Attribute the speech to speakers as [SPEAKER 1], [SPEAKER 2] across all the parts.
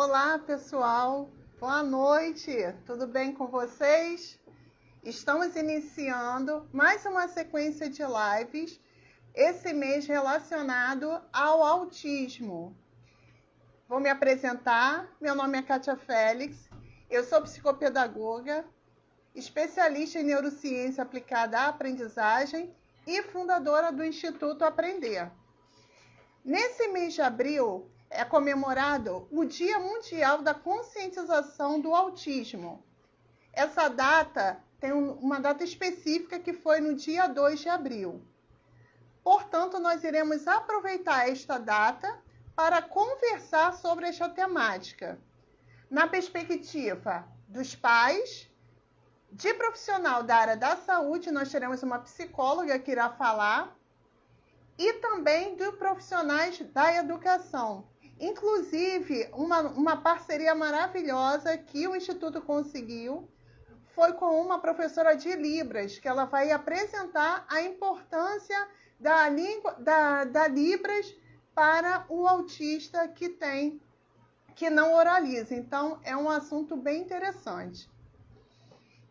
[SPEAKER 1] Olá, pessoal. Boa noite. Tudo bem com vocês? Estamos iniciando mais uma sequência de lives, esse mês relacionado ao autismo. Vou me apresentar. Meu nome é Kátia Félix. Eu sou psicopedagoga, especialista em neurociência aplicada à aprendizagem e fundadora do Instituto Aprender. Nesse mês de abril, é comemorado o Dia Mundial da Conscientização do Autismo. Essa data tem uma data específica que foi no dia 2 de abril. Portanto, nós iremos aproveitar esta data para conversar sobre esta temática. Na perspectiva dos pais, de profissional da área da saúde, nós teremos uma psicóloga que irá falar, e também de profissionais da educação. Inclusive, uma parceria maravilhosa que o Instituto conseguiu foi com uma professora de Libras, que ela vai apresentar a importância da Libras para o autista que não oraliza. Então, é um assunto bem interessante.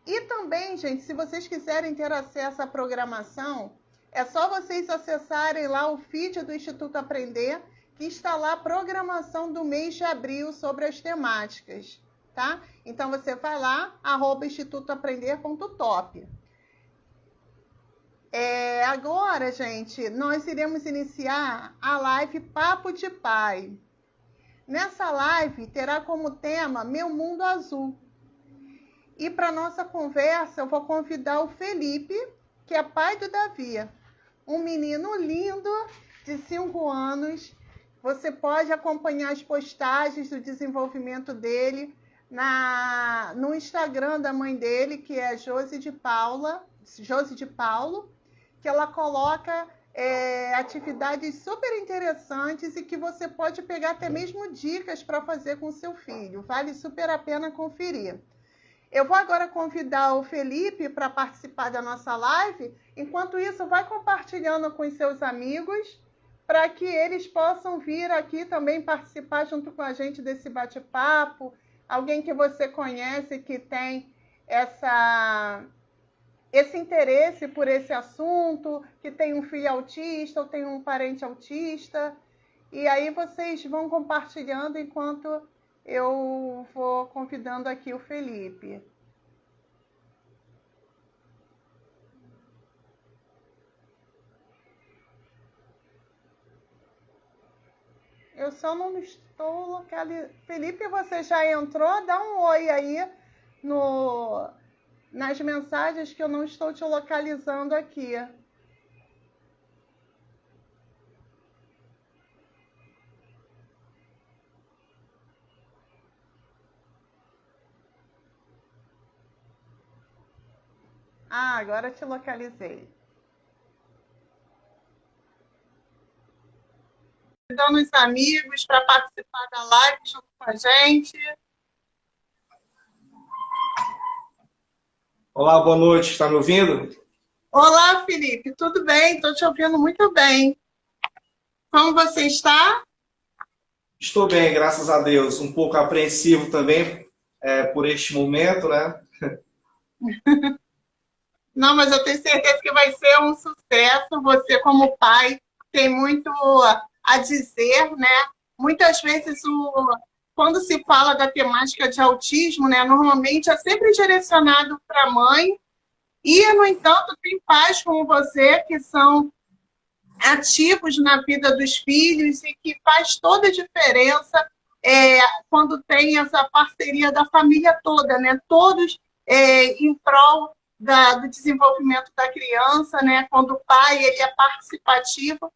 [SPEAKER 1] E também, gente, se vocês quiserem ter acesso à programação, é só vocês acessarem lá o feed do Instituto Aprender, que está lá a programação do mês de abril sobre as temáticas, tá? Então, você vai lá, @institutoaprender.top. Agora, gente, nós iremos iniciar a live Papo de Pai. Nessa live, terá como tema Meu Mundo Azul. E para nossa conversa, eu vou convidar o Felipe, que é pai do Davi. Um menino lindo, de 5 anos. Você pode acompanhar as postagens do desenvolvimento dele no Instagram da mãe dele, que é Josi de Paulo, que ela coloca atividades super interessantes e que você pode pegar até mesmo dicas para fazer com seu filho. Vale super a pena conferir. Eu vou agora convidar o Felipe para participar da nossa live. Enquanto isso, vai compartilhando com os seus amigos para que eles possam vir aqui também participar junto com a gente desse bate-papo. Alguém que você conhece que tem esse interesse por esse assunto, que tem um filho autista ou tem um parente autista. E aí vocês vão compartilhando enquanto eu vou convidando aqui o Felipe. Eu só não estou localizando. Felipe, você já entrou? Dá um oi aí nas mensagens que eu não estou te localizando aqui. Agora te localizei. Convidando os amigos para participar da live junto com a gente.
[SPEAKER 2] Olá, boa noite. Está me ouvindo?
[SPEAKER 1] Olá, Felipe. Tudo bem? Estou te ouvindo muito bem. Como você está?
[SPEAKER 2] Estou bem, graças a Deus. Um pouco apreensivo também por este momento, né?
[SPEAKER 1] Não, mas eu tenho certeza que vai ser um sucesso. Você, como pai, tem muito a dizer, né? Muitas vezes, quando se fala da temática de autismo, né, normalmente é sempre direcionado para a mãe. E, no entanto, tem pais como você que são ativos na vida dos filhos e que faz toda a diferença quando tem essa parceria da família toda, né? Todos em prol do desenvolvimento da criança, né? Quando o pai ele é participativo.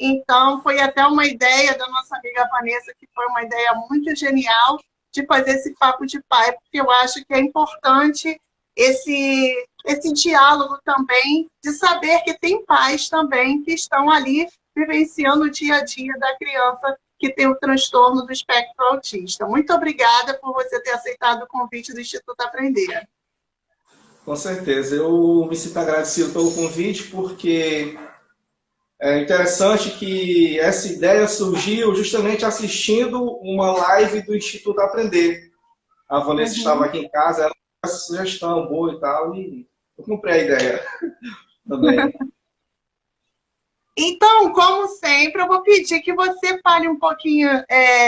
[SPEAKER 1] Então, foi até uma ideia da nossa amiga Vanessa, que foi uma ideia muito genial de fazer esse papo de pai, porque eu acho que é importante esse diálogo também, de saber que tem pais também que estão ali vivenciando o dia a dia da criança que tem o transtorno do espectro autista. Muito obrigada por você ter aceitado o convite do Instituto Aprender.
[SPEAKER 2] Com certeza. Eu me sinto agradecido pelo convite, porque É interessante que essa ideia surgiu justamente assistindo uma live do Instituto Aprender. A Vanessa estava aqui em casa, ela fez essa sugestão boa e tal, e eu comprei a ideia também.
[SPEAKER 1] Então, como sempre, eu vou pedir que você fale um pouquinho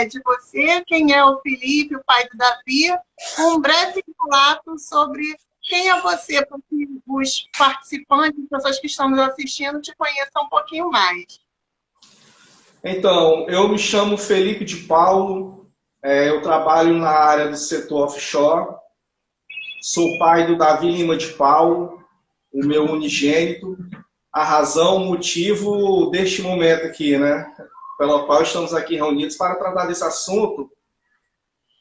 [SPEAKER 1] de você, quem é o Felipe, o pai do Davi, um breve relato sobre quem é você, para que os participantes, as pessoas que estão nos assistindo, te conheçam um pouquinho mais.
[SPEAKER 2] Então, eu me chamo Felipe de Paulo, eu trabalho na área do setor offshore, sou pai do Davi Lima de Paulo, o meu unigênito, a razão, o motivo deste momento aqui, né? Pelo qual estamos aqui reunidos para tratar desse assunto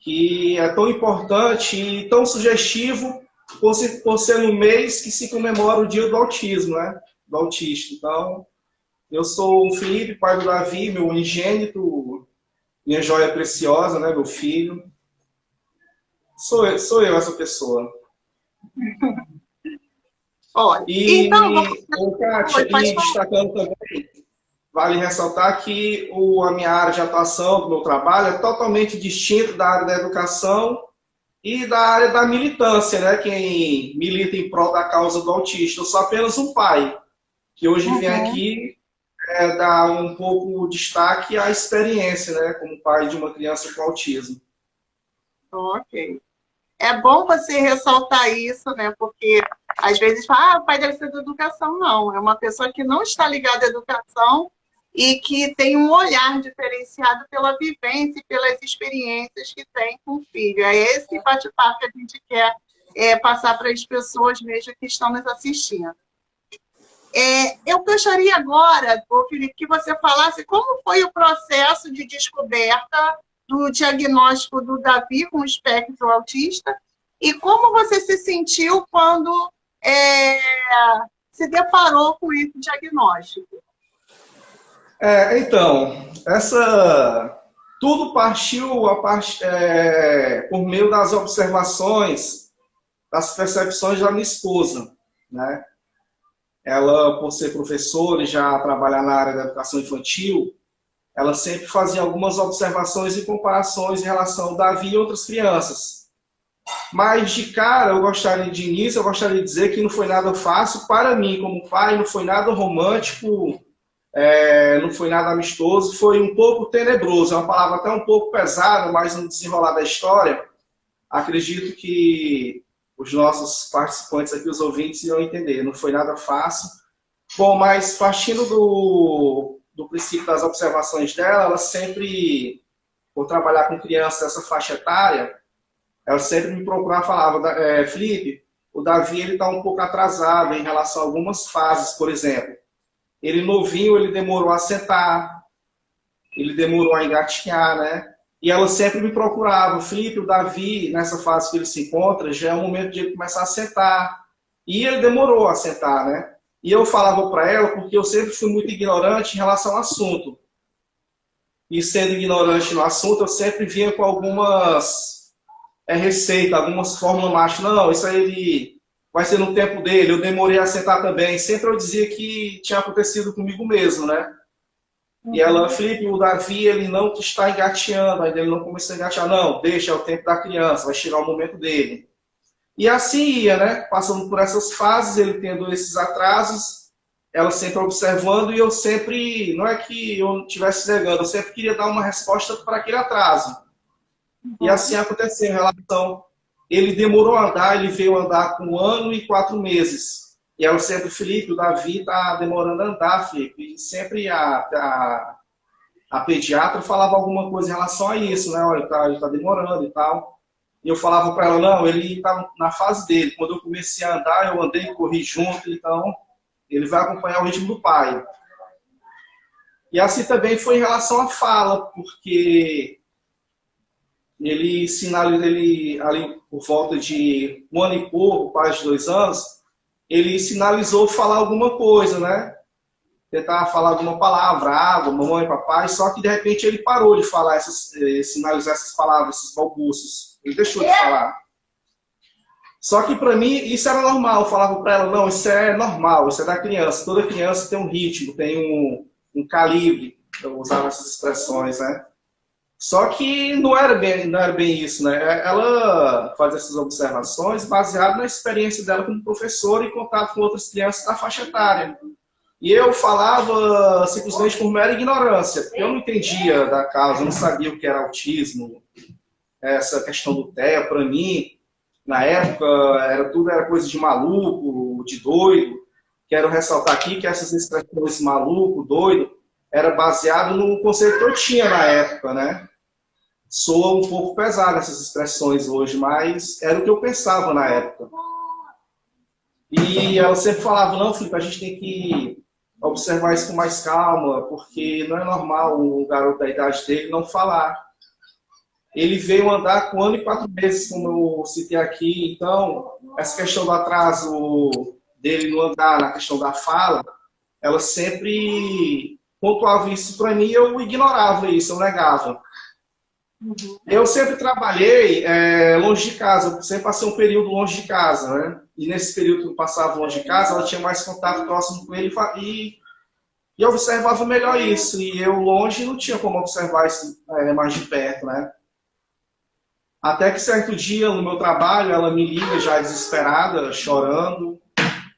[SPEAKER 2] que é tão importante e tão sugestivo por ser no mês que se comemora o dia do autismo, né? Do autista. Então, eu sou o Felipe, pai do Davi, meu unigênito, minha joia preciosa, né? Meu filho. Sou eu essa pessoa.
[SPEAKER 1] Olha,
[SPEAKER 2] E,
[SPEAKER 1] então,
[SPEAKER 2] Kátia, e destacando também, vale ressaltar que a minha área de atuação do meu trabalho é totalmente distinta da área da educação e da área da militância, né? Quem milita em prol da causa do autista. Eu sou apenas um pai, que hoje vem aqui dar um pouco de destaque à experiência, né? Como pai de uma criança com autismo.
[SPEAKER 1] Ok. É bom você ressaltar isso, né? Porque às vezes fala, o pai deve ser da educação. Não, é uma pessoa que não está ligada à educação e que tem um olhar diferenciado pela vivência e pelas experiências que tem com o filho. É esse bate-papo que a gente quer passar para as pessoas mesmo que estão nos assistindo. Eu gostaria agora, Felipe, que você falasse como foi o processo de descoberta do diagnóstico do Davi com espectro autista e como você se sentiu quando se deparou com esse diagnóstico.
[SPEAKER 2] Então, tudo partiu por meio das observações, das percepções da minha esposa, né? Ela, por ser professora e já trabalhar na área da educação infantil, ela sempre fazia algumas observações e comparações em relação ao Davi e outras crianças. Mas, de cara, eu gostaria de dizer que não foi nada fácil para mim, como pai, não foi nada romântico, não foi nada amistoso, foi um pouco tenebroso. É uma palavra até um pouco pesada, mas no desenrolar da história, acredito que os nossos participantes aqui, os ouvintes, irão entender. Não foi nada fácil. Bom, mas partindo do princípio das observações dela, ela sempre, por trabalhar com crianças dessa faixa etária, ela sempre me procurava e falava, Felipe, o Davi está um pouco atrasado em relação a algumas fases, por exemplo. Ele novinho, ele demorou a sentar, ele demorou a engatinhar, né? E ela sempre me procurava, Felipe, o Davi, nessa fase que ele se encontra, já é o momento de ele começar a sentar. E ele demorou a sentar, né? E eu falava para ela, porque eu sempre fui muito ignorante em relação ao assunto. E sendo ignorante no assunto, eu sempre vinha com algumas receitas, algumas fórmulas mágicas. Não, isso aí ele vai ser no tempo dele, eu demorei a sentar também. Sempre eu dizia que tinha acontecido comigo mesmo, né? E ela, Felipe, o Davi, ele não está engateando, ainda ele não começou a engatear. Não, deixa, é o tempo da criança, vai chegar o momento dele. E assim ia, né? Passando por essas fases, ele tendo esses atrasos, ela sempre observando e eu sempre, não é que eu estivesse negando, eu sempre queria dar uma resposta para aquele atraso. E assim aconteceu em relação... Ele demorou a andar, ele veio andar com 1 ano e 4 meses. E ela sempre, Felipe, o Davi está demorando a andar, Felipe. E sempre a pediatra falava alguma coisa em relação a isso, né? Olha, ele tá demorando e tal. E eu falava para ela, não, ele está na fase dele. Quando eu comecei a andar, eu andei e corri junto, então ele vai acompanhar o ritmo do pai. E assim também foi em relação à fala, porque ele sinalizou, ali por volta de 1 ano e pouco, quase 2 anos, ele sinalizou falar alguma coisa, né? Tentar falar alguma palavra, água, mamãe, papai, só que de repente ele parou de falar, sinalizar essas palavras, esses balbucios. Ele deixou de falar. Só que para mim isso era normal. Eu falava para ela, não, isso é normal, isso é da criança. Toda criança tem um ritmo, tem um calibre. Eu usava essas expressões, né? Só que não era bem isso, né? Ela faz essas observações baseadas na experiência dela como professora e contato com outras crianças da faixa etária. E eu falava simplesmente por mera ignorância, porque eu não entendia da causa, eu não sabia o que era autismo, essa questão do TEA, para mim, na época, tudo era coisa de maluco, de doido. Quero ressaltar aqui que essas expressões maluco, doido, era baseado no conceito que eu tinha na época, né? Soa um pouco pesado essas expressões hoje, mas era o que eu pensava na época. E ela sempre falava, não, Felipe, a gente tem que observar isso com mais calma, porque não é normal um garoto da idade dele não falar. Ele veio andar com 1 ano e 4 meses, como eu citei aqui, então essa questão do atraso dele no andar, na questão da fala, ela sempre pontuava isso para mim, eu ignorava isso, eu negava. Eu sempre trabalhei longe de casa, eu sempre passei um período longe de casa, né? E nesse período que eu passava longe de casa, ela tinha mais contato próximo com ele e eu observava melhor isso. E eu longe não tinha como observar isso mais de perto, né? Até que certo dia, no meu trabalho, ela me liga já desesperada, chorando,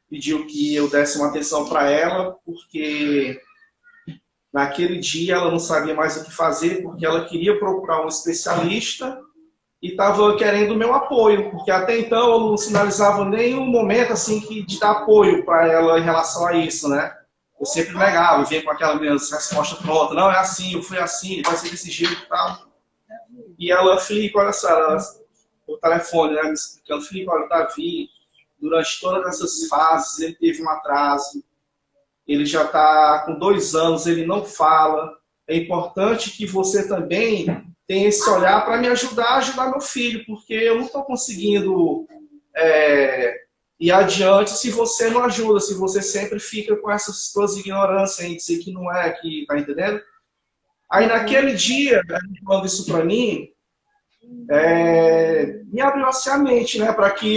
[SPEAKER 2] pediu que eu desse uma atenção para ela, porque naquele dia ela não sabia mais o que fazer, porque ela queria procurar um especialista e estava querendo o meu apoio, porque até então eu não sinalizava nenhum momento assim de dar apoio para ela em relação a isso, né? Eu sempre negava, vinha com aquela minha resposta pronta, não, é assim, eu fui assim, vai ser desse jeito e tal. E ela, Felipe, olha só, o telefone, né, me explicando, Felipe, olha, o Davi, durante todas essas fases, ele teve um atraso, ele já está com 2 anos, ele não fala. É importante que você também tenha esse olhar para me ajudar a ajudar meu filho, porque eu não estou conseguindo ir adiante se você não ajuda, se você sempre fica com essas suas ignorâncias em dizer que não é, que tá entendendo? Aí naquele dia, falando isso para mim, me abriu assim a mente, né, para que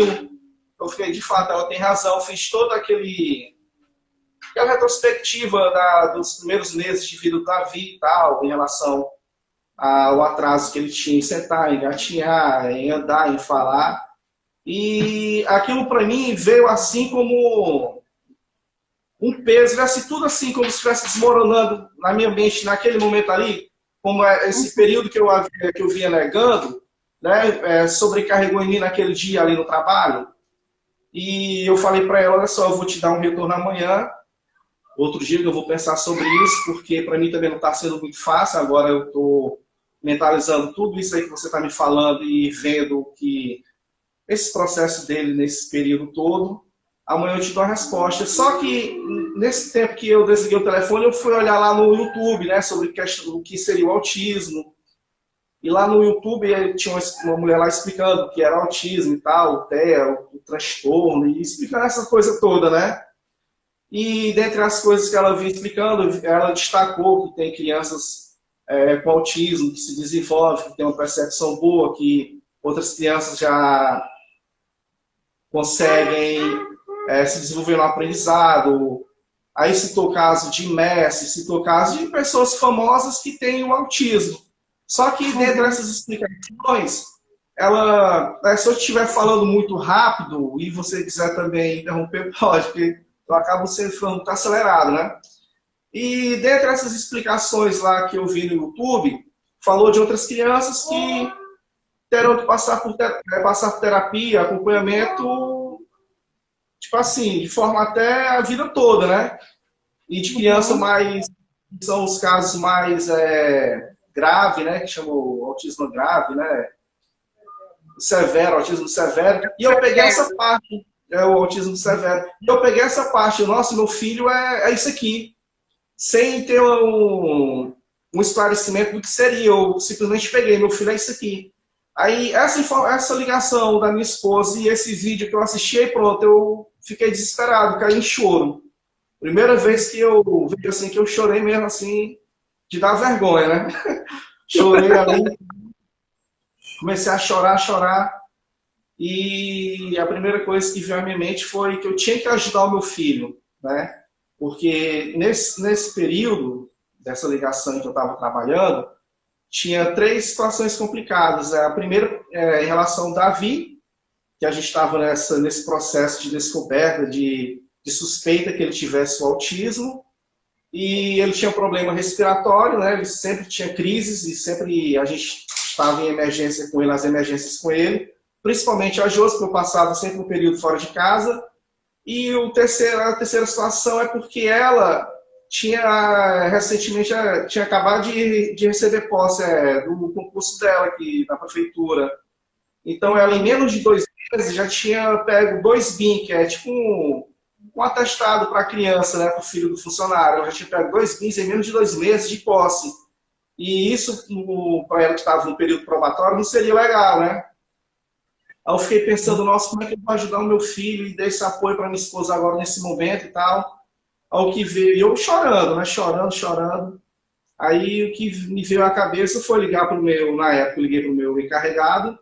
[SPEAKER 2] eu fiquei, de fato, ela tem razão, eu fiz toda aquela retrospectiva dos primeiros meses de vida do Davi e tal, em relação ao atraso que ele tinha em sentar, em engatinhar, em andar, em falar. E aquilo para mim veio assim como um peso, viesse tudo assim, como se estivesse desmoronando na minha mente naquele momento ali, como esse período que eu vinha negando, né, sobrecarregou em mim naquele dia ali no trabalho. E eu falei para ela, olha só, eu vou te dar um retorno amanhã, outro dia que eu vou pensar sobre isso, porque para mim também não está sendo muito fácil, agora eu estou mentalizando tudo isso aí que você está me falando e vendo que esse processo dele nesse período todo, amanhã eu te dou a resposta. Só que nesse tempo que eu desliguei o telefone, eu fui olhar lá no YouTube, né, sobre o que seria o autismo. E lá no YouTube tinha uma mulher lá explicando o que era autismo e tal, o TEA, o transtorno, e explicando essa coisa toda, né? E dentre as coisas que ela vinha explicando, ela destacou que tem crianças com autismo que se desenvolvem, que tem uma percepção boa, que outras crianças já conseguem se desenvolver no aprendizado. Aí citou o caso de Messi, citou o caso de pessoas famosas que têm o autismo. Só que dentro dessas explicações, se eu estiver falando muito rápido e você quiser também interromper, pode, porque eu acabo sempre falando muito acelerado, né? E dentre essas explicações lá que eu vi no YouTube, falou de outras crianças que terão que passar por terapia, acompanhamento, tipo assim, de forma até a vida toda, né? E de criança mais, são os casos mais grave, né? Que chamam autismo grave, né? Severo, autismo severo. E eu peguei essa parte, o autismo severo. E eu peguei essa parte, nossa, meu filho é isso aqui. Sem ter um esclarecimento do que seria. Eu simplesmente peguei, meu filho é isso aqui. Aí, essa ligação da minha esposa e esse vídeo que eu assisti, aí pronto, eu fiquei desesperado, caí em choro. Primeira vez que eu vi assim, que eu chorei mesmo assim, de dar vergonha, né? Chorei ali, comecei a chorar. e a primeira coisa que veio à minha mente foi que eu tinha que ajudar o meu filho, né? Porque nesse período dessa ligação em que eu estava trabalhando, tinha três situações complicadas. A primeira é em relação ao Davi, que a gente estava nesse processo de descoberta, de suspeita que ele tivesse o autismo, e ele tinha um problema respiratório, né? Ele sempre tinha crises e sempre a gente estava em emergência com ele, nas emergências com ele, principalmente a Josi, porque eu passava sempre um período fora de casa. E a terceira situação é porque ela tinha recentemente tinha acabado de receber posse do concurso dela aqui na prefeitura. Então ela em menos de 2 meses já tinha pego 2 BIM, que é tipo um atestado para a criança, né, para o filho do funcionário. Ela já tinha pego 2 BIMs em menos de 2 meses de posse. E isso, para ela que estava no período probatório, não seria legal, né? Aí eu fiquei pensando, nossa, como é que eu vou ajudar o meu filho e dar esse apoio para minha esposa agora nesse momento e tal. Aí o que veio, e eu chorando, né? Chorando. Aí o que me veio à cabeça foi ligar para o meu, na época eu liguei para o meu encarregado,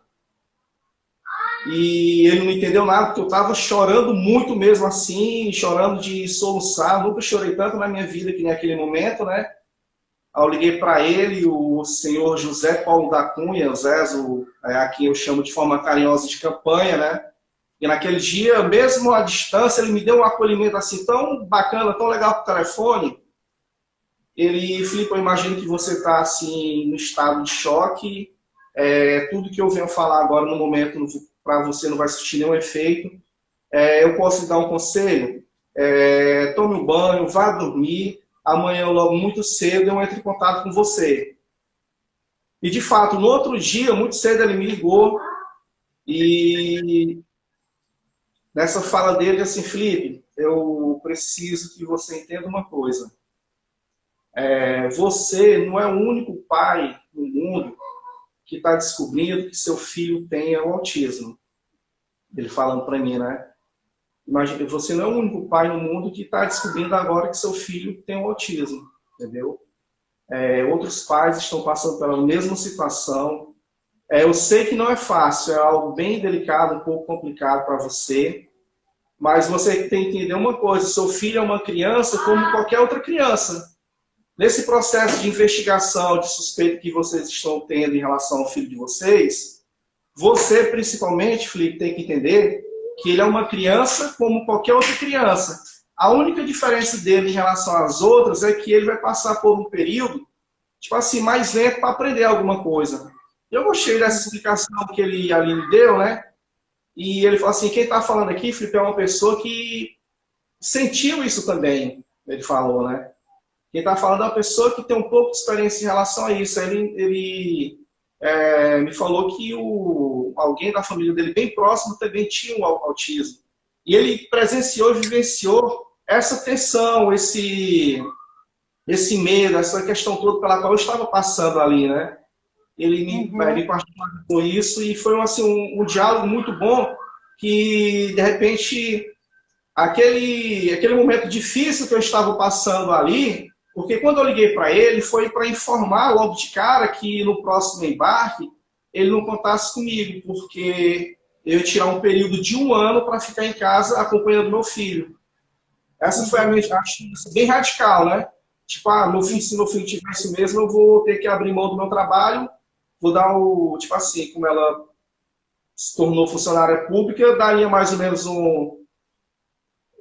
[SPEAKER 2] e ele não entendeu nada, porque eu estava chorando muito mesmo assim, chorando de soluçar. Nunca chorei tanto na minha vida que naquele momento, né? Aí eu liguei para ele, o senhor José Paulo da Cunha, o Zezo, a quem eu chamo de forma carinhosa de campanha, né? E naquele dia, mesmo à distância, ele me deu um acolhimento assim tão bacana, tão legal por telefone. Filipe, eu imagino que você está assim, no estado de choque. Tudo que eu venho falar agora no momento para você não vai surtir nenhum efeito. Eu posso lhe dar um conselho? Tome um banho, vá dormir. Amanhã, logo muito cedo, eu entro em contato com você. E, de fato, no outro dia, muito cedo, ele me ligou. E nessa fala dele, assim, Felipe, eu preciso que você entenda uma coisa. Você não é o único pai no mundo que está descobrindo que seu filho tem o autismo. Ele falando para mim, né? Imagina, você não é o único pai no mundo que está descobrindo agora que seu filho tem o autismo, entendeu? Outros pais estão passando pela mesma situação. Eu sei que não é fácil, é algo bem delicado, um pouco complicado para você, mas você tem que entender uma coisa, seu filho é uma criança como qualquer outra criança. Nesse processo de investigação, de suspeita que vocês estão tendo em relação ao filho de vocês, você, principalmente, Felipe, tem que entender que ele é uma criança como qualquer outra criança. A única diferença dele em relação às outras é que ele vai passar por um período, tipo assim, mais lento para aprender alguma coisa. Eu gostei dessa explicação que ele ali me deu, né? E ele falou assim, quem está falando aqui, Felipe, é uma pessoa que sentiu isso também, ele falou, né? Quem está falando é uma pessoa que tem um pouco de experiência em relação a isso. Ele me falou que alguém da família dele bem próximo também tinha um autismo. E ele presenciou e vivenciou essa tensão, esse medo, essa questão toda pela qual eu estava passando ali, né? Ele me partilhou com isso e foi assim, um diálogo muito bom que, de repente, aquele momento difícil que eu estava passando ali, porque quando eu liguei para ele, foi para informar logo de cara que no próximo embarque ele não contasse comigo, porque eu ia tirar um período de 1 ano para ficar em casa acompanhando meu filho. Essa foi a minha, acho bem radical, né? Tipo, se meu filho tiver isso mesmo, eu vou ter que abrir mão do meu trabalho, vou dar tipo assim, como ela se tornou funcionária pública, daria mais ou menos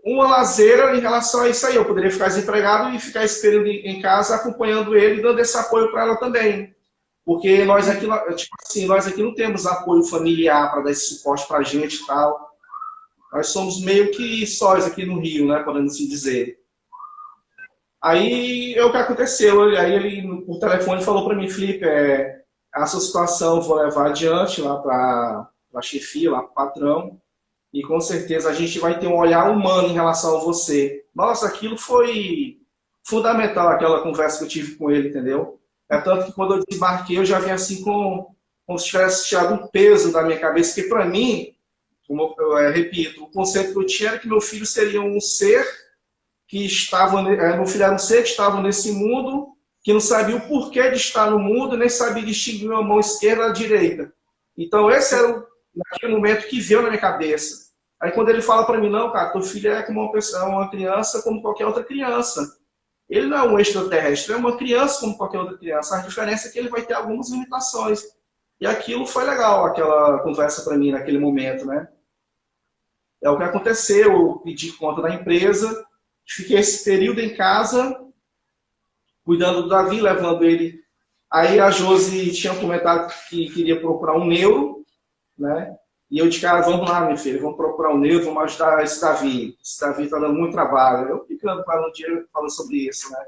[SPEAKER 2] uma lazeira em relação a isso aí. Eu poderia ficar desempregado e ficar esse período em casa acompanhando ele e dando esse apoio para ela também. Porque nós aqui, tipo assim, nós aqui não temos apoio familiar para dar esse suporte para a gente e tal. Nós somos meio que sós aqui no Rio, né, podemos assim dizer. Aí, o que aconteceu? Aí ele, por telefone, falou para mim, Felipe, a sua situação eu vou levar adiante lá para a chefia, lá para o patrão, e com certeza a gente vai ter um olhar humano em relação a você. Nossa, aquilo foi fundamental, aquela conversa que eu tive com ele, entendeu? Tanto que quando eu desembarquei, eu já vim assim como se tivesse tirado um peso da minha cabeça, porque para mim, como eu repito, o conceito que eu tinha era que meu filho seria um ser que estava, meu filho era um ser que estava nesse mundo, que não sabia o porquê de estar no mundo, nem sabia distinguir a mão esquerda da direita. Então esse era naquele momento que veio na minha cabeça. Aí quando ele fala para mim, não, cara, teu filho é como uma criança como qualquer outra criança. Ele não é um extraterrestre, é uma criança como qualquer outra criança. A diferença é que ele vai ter algumas limitações. E aquilo foi legal, aquela conversa para mim naquele momento, né? É o que aconteceu, eu pedi conta da empresa, fiquei esse período em casa, cuidando do Davi, levando ele. Aí a Josi tinha comentado que queria procurar um neuro, né? E eu de cara, vamos lá, meu filho, vamos procurar um neuro, vamos ajudar esse Davi. Esse Davi está dando muito trabalho. Eu ficando com ela um dia falando sobre isso, né?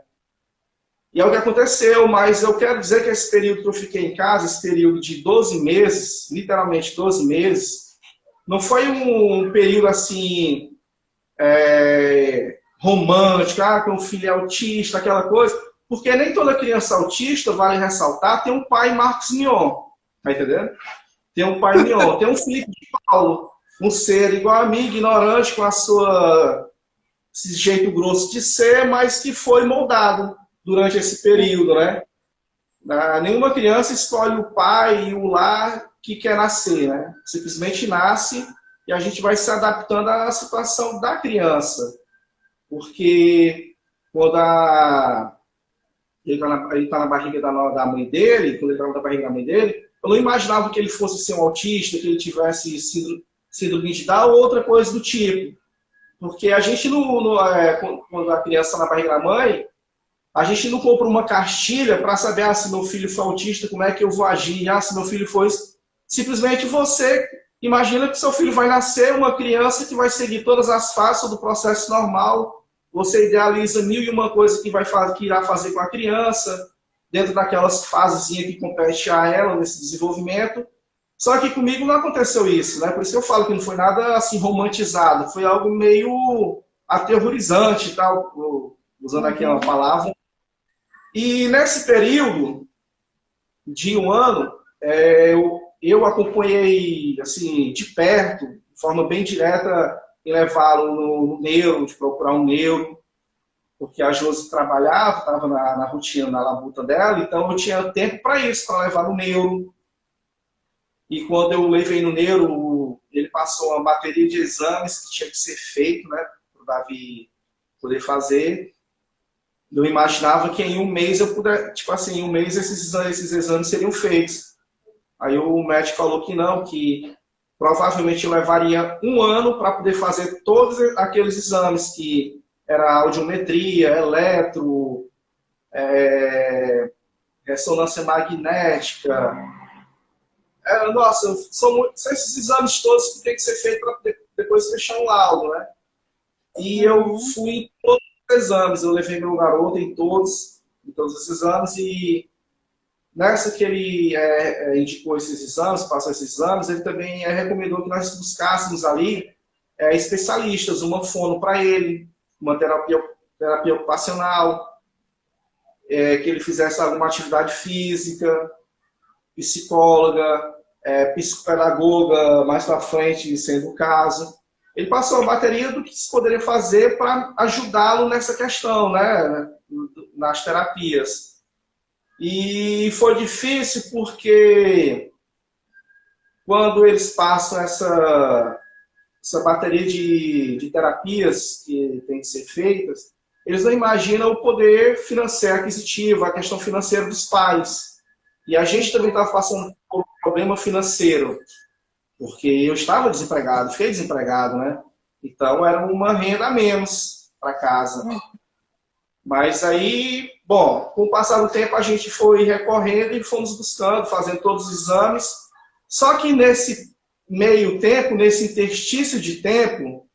[SPEAKER 2] E é o que aconteceu, mas eu quero dizer que esse período que eu fiquei em casa, esse período de 12 meses, literalmente 12 meses, não foi um período assim, romântico, que o filho é autista, aquela coisa, porque nem toda criança autista, vale ressaltar, tem um pai Marcos Mion, tá entendendo? Tem um pai Mion, tem um Felipe de Paulo, um ser igual a mim, ignorante, com esse jeito grosso de ser, mas que foi moldado durante esse período, né? Nenhuma criança escolhe o pai e o lar que quer nascer, né? Simplesmente nasce e a gente vai se adaptando à situação da criança. Porque quando ele está na barriga da mãe dele, quando ele estava na barriga da mãe dele, eu não imaginava que ele fosse ser um autista, que ele tivesse síndrome de Down ou outra coisa do tipo. Porque a gente, quando a criança está na barriga da mãe, a gente não compra uma cartilha para saber se meu filho for autista, como é que eu vou agir, se meu filho for... Simplesmente você imagina que seu filho vai nascer uma criança que vai seguir todas as fases do processo normal. Você idealiza 1001 coisas que irá fazer com a criança, dentro daquelas fasezinhas que compete a ela nesse desenvolvimento. Só que comigo não aconteceu isso, né? Por isso que eu falo que não foi nada assim romantizado, foi algo meio aterrorizante, tal, usando aqui uma palavra. E nesse período de um ano, eu acompanhei assim, de perto, de forma bem direta, em levá-lo no neuro, de procurar um neuro, porque a Josi trabalhava, estava na rotina, na labuta dela, então eu tinha tempo para isso, para levar no neuro. E quando eu levei no neuro, ele passou uma bateria de exames que tinha que ser feito, né, para o Davi poder fazer. Eu imaginava que em um mês eu pudesse, tipo assim, em um mês esses exames seriam feitos. Aí o médico falou que não, que provavelmente levaria um ano para poder fazer todos aqueles exames, que era audiometria, eletro, ressonância magnética. Nossa, são esses exames todos que tem que ser feito para depois fechar um laudo, né? E eu fui em todos os exames, eu levei meu garoto em todos os exames, e nessa que ele indicou esses exames, passou esses exames, ele também recomendou que nós buscássemos ali especialistas, uma fono para ele, uma terapia ocupacional, que ele fizesse alguma atividade física, psicóloga, psicopedagoga, mais para frente, sendo o caso. Ele passou a bateria do que se poderia fazer para ajudá-lo nessa questão, né, nas terapias. E foi difícil porque quando eles passam essa bateria de terapias que tem que ser feitas, eles não imaginam o poder financeiro aquisitivo, a questão financeira dos pais. E a gente também estava passando por um problema financeiro, porque eu estava desempregado, fiquei desempregado, né? Então era uma renda a menos para casa. Mas aí, bom, com o passar do tempo a gente foi recorrendo e fomos buscando, fazendo todos os exames. Só que nesse meio tempo, nesse interstício de tempo,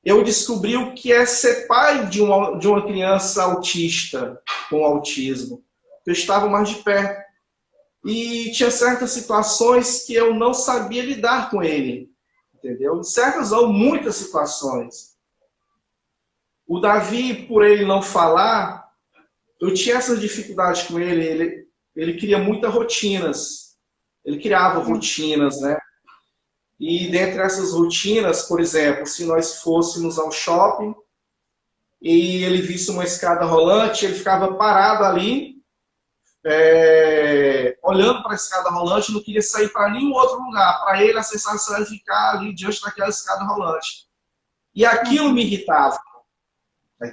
[SPEAKER 2] eu descobri o que é ser pai de uma criança autista, com autismo. Eu estava mais de perto. E tinha certas situações que eu não sabia lidar com ele, entendeu? Certas ou muitas situações. O Davi, por ele não falar, eu tinha essas dificuldades com ele. Ele cria muitas rotinas. Ele criava rotinas, né? E dentre essas rotinas, por exemplo, se nós fôssemos ao shopping e ele visse uma escada rolante, ele ficava parado ali, olhando para a escada rolante, não queria sair para nenhum outro lugar. Para ele, a sensação era ficar ali diante daquela escada rolante. E aquilo me irritava.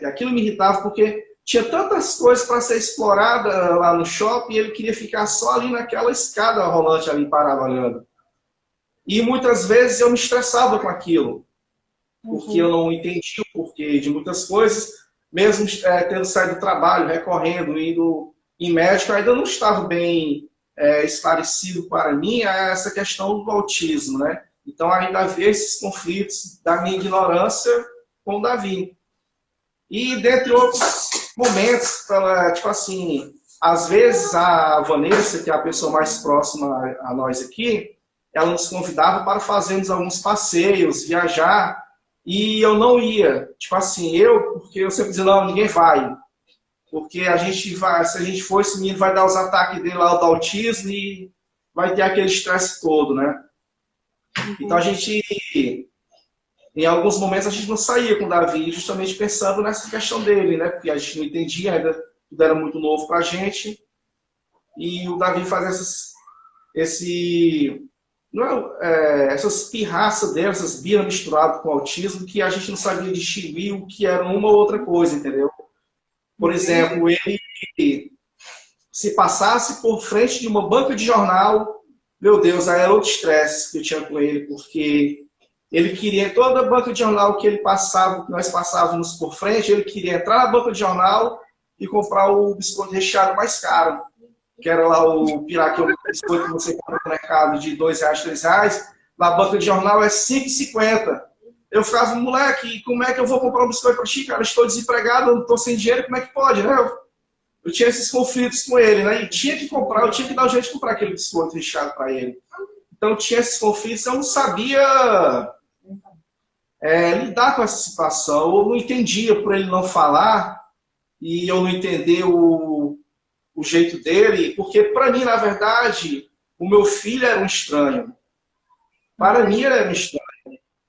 [SPEAKER 2] Aquilo me irritava porque tinha tantas coisas para ser explorada lá no shopping e ele queria ficar só ali naquela escada rolante, ali parado olhando. E muitas vezes eu me estressava com aquilo, porque eu não entendia o porquê de muitas coisas, mesmo tendo saído do trabalho, recorrendo, indo em médico, ainda não estava bem esclarecido para mim essa questão do autismo, né? Então ainda havia esses conflitos da minha ignorância com o Davi. E dentre outros momentos, tipo assim, às vezes a Vanessa, que é a pessoa mais próxima a nós aqui, ela nos convidava para fazermos alguns passeios, viajar, e eu não ia. Tipo assim, porque eu sempre dizia, não, ninguém vai. Porque a gente vai, se a gente for, esse menino vai dar os ataques dele lá do autismo e vai ter aquele estresse todo, né? Então a gente, em alguns momentos, a gente não saía com o Davi, justamente pensando nessa questão dele, né? Porque a gente não entendia, ainda tudo era muito novo pra gente. E o Davi faz essas pirraças dele, essas birras misturadas com autismo, que a gente não sabia distinguir o que era uma ou outra coisa, entendeu? Por exemplo, ele se passasse por frente de uma banca de jornal, meu Deus, aí era outro estresse que eu tinha com ele, porque ele queria, toda a banca de jornal que ele passava, que nós passávamos por frente, ele queria entrar na banca de jornal e comprar o biscoito recheado mais caro, que era lá o piraquê, o biscoito que você compra no mercado de R$2, R$3, na banca de jornal é R$5,50. Eu ficava, moleque, como é que eu vou comprar um biscoito para ti, cara? Eu estou desempregado, eu estou sem dinheiro, como é que pode, né? Eu tinha esses conflitos com ele, né? E tinha que comprar, eu tinha que dar um jeito de comprar aquele biscoito recheado para ele. Então tinha esses conflitos, eu não sabia lidar com essa situação, eu não entendia por ele não falar e eu não entender o jeito dele, porque para mim, na verdade, o meu filho era um estranho. Para mim, ele era um estranho.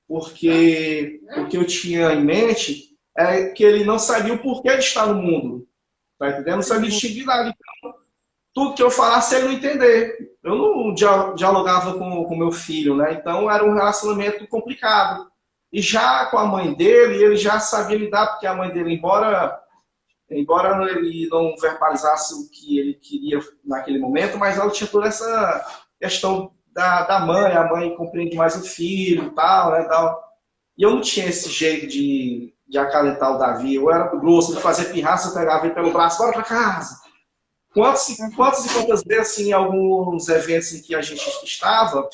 [SPEAKER 2] Porque o que eu tinha em mente é que ele não sabia o porquê de estar no mundo. Tá entendendo? Não sabia distinguir nada. Então, tudo que eu falasse, ele não entender. Eu não dialogava com meu filho, né? Então, era um relacionamento complicado. E já com a mãe dele, ele já sabia lidar, porque a mãe dele, embora ele não verbalizasse o que ele queria naquele momento, mas ela tinha toda essa questão da mãe, a mãe compreende mais o filho, tal, né, tal. E eu não tinha esse jeito de acalentar o Davi. Eu era grosso, de fazer pirraça, eu pegava ele pelo braço, bora pra casa. Quantas e quantas vezes, assim, em alguns eventos em que a gente estava,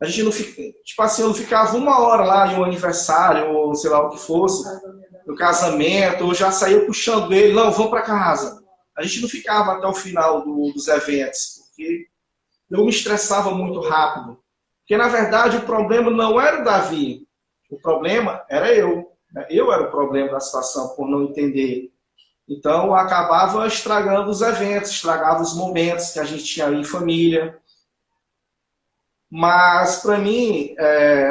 [SPEAKER 2] a gente não fica, tipo assim, eu não ficava uma hora lá em um aniversário, ou sei lá o que fosse, no casamento, ou já saía puxando ele, não, vamos para casa. A gente não ficava até o final dos eventos, porque eu me estressava muito rápido. Porque, na verdade, o problema não era o Davi, o problema era eu. Eu era o problema da situação, por não entender. Então, eu acabava estragando os eventos, estragava os momentos que a gente tinha ali em família. Mas, para mim,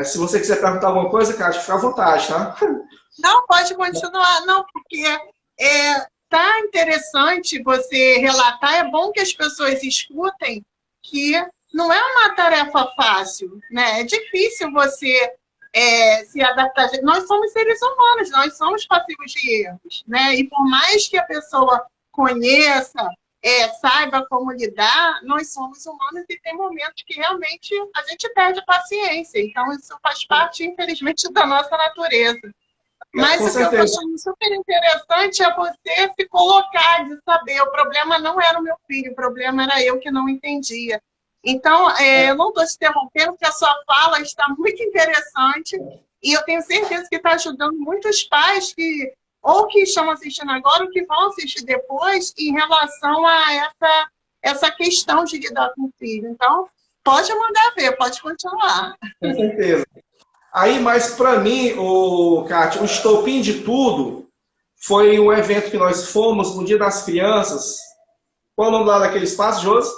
[SPEAKER 2] se você quiser perguntar alguma coisa, Kátia, fica à vontade, tá?
[SPEAKER 1] Não, pode continuar. Não, porque tá interessante você relatar. É bom que as pessoas escutem que não é uma tarefa fácil, né? É difícil você se adaptar. Nós somos seres humanos, nós somos passíveis de erros, né? E por mais que a pessoa conheça, saiba como lidar, nós somos humanos e tem momentos que realmente a gente perde a paciência. Então, isso faz parte, infelizmente, da nossa natureza. Mas o que eu estou achando super interessante é você se colocar, de saber, o problema não era o meu filho, o problema era eu que não entendia. Então, eu não estou te interrompendo, porque a sua fala está muito interessante e eu tenho certeza que está ajudando muitos pais que ou que estão assistindo agora ou que vão assistir depois em relação a essa questão de lidar com o filho. Então, pode mandar ver, pode continuar.
[SPEAKER 2] Com certeza. Aí, mas para mim, Kátia, o estopim de tudo foi um evento que nós fomos no Dia das Crianças. Qual é o nome lá daquele espaço, Josi?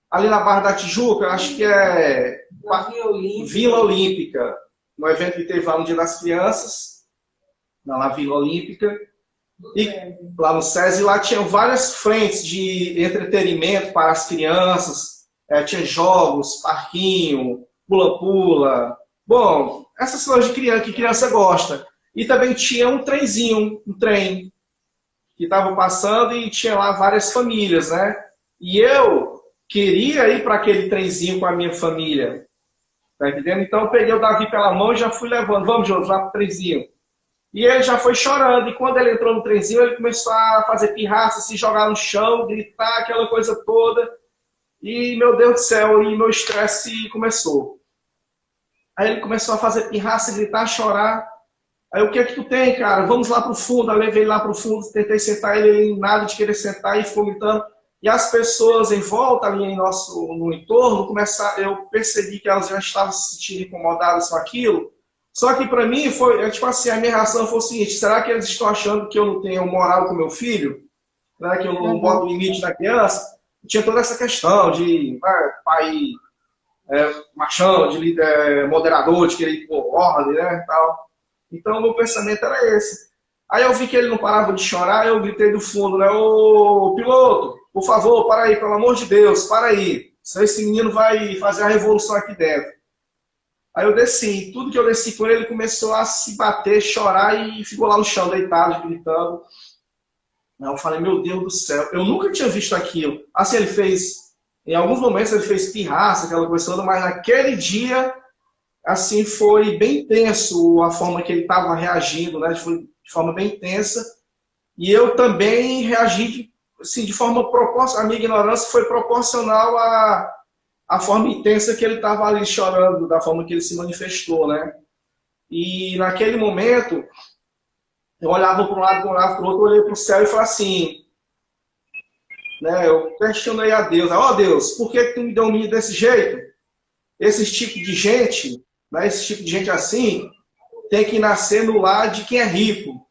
[SPEAKER 2] Ali na Barra da Tijuca, acho que é Vila Olímpica. Um evento que teve lá no Dia das Crianças, na Vila Olímpica. E lá no SESI, lá tinham várias frentes de entretenimento para as crianças. Tinha jogos, parquinho, pula-pula. Bom, essas coisas de criança, que criança gosta. E também tinha um trenzinho, um trem, que estava passando e tinha lá várias famílias, né? E eu queria ir para aquele trenzinho com a minha família. Tá entendendo? Então eu peguei o Davi pela mão e já fui levando. Vamos, João, lá pro trenzinho. E ele já foi chorando. E quando ele entrou no trenzinho, ele começou a fazer pirraça, se jogar no chão, gritar, aquela coisa toda. E, meu Deus do céu, e meu estresse começou. Aí ele começou a fazer pirraça, gritar, chorar. Aí, o que é que tu tem, cara? Vamos lá pro fundo. Eu levei ele lá pro fundo, tentei sentar ele, nada de querer sentar, e ficou gritando. E as pessoas em volta, ali no entorno, eu percebi que elas já estavam se sentindo incomodadas com aquilo. Só que para mim, tipo assim, a minha reação foi o seguinte: será que eles estão achando que eu não tenho moral com meu filho? Né? Que eu não boto limite na criança? Tinha toda essa questão de pai machão, de moderador, de querer impor ordem, né, tal. Então, o meu pensamento era esse. Aí eu vi que ele não parava de chorar, eu gritei do fundo, né? Ô, piloto, por favor, para aí, pelo amor de Deus, para aí. Senão esse menino vai fazer a revolução aqui dentro. Aí eu desci. Tudo que eu desci com ele, ele começou a se bater, chorar e ficou lá no chão, deitado, gritando. Aí eu falei, meu Deus do céu, eu nunca tinha visto aquilo. Assim, ele fez, em alguns momentos ele fez pirraça, aquela coisa toda, mas naquele dia, assim, foi bem tenso a forma que ele estava reagindo, né? Foi de forma bem tensa. E eu também reagi assim, de forma proporcional. A minha ignorância foi proporcional à forma intensa que ele estava ali chorando, da forma que ele se manifestou, né? E naquele momento, eu olhava para um lado, olhava para o outro, olhei para o céu e falei assim, né? Eu questionei a Deus, ó Deus, por que tu me deu um menino desse jeito? Esse tipo de gente, né? Esse tipo de gente assim, tem que nascer no lar de quem é rico.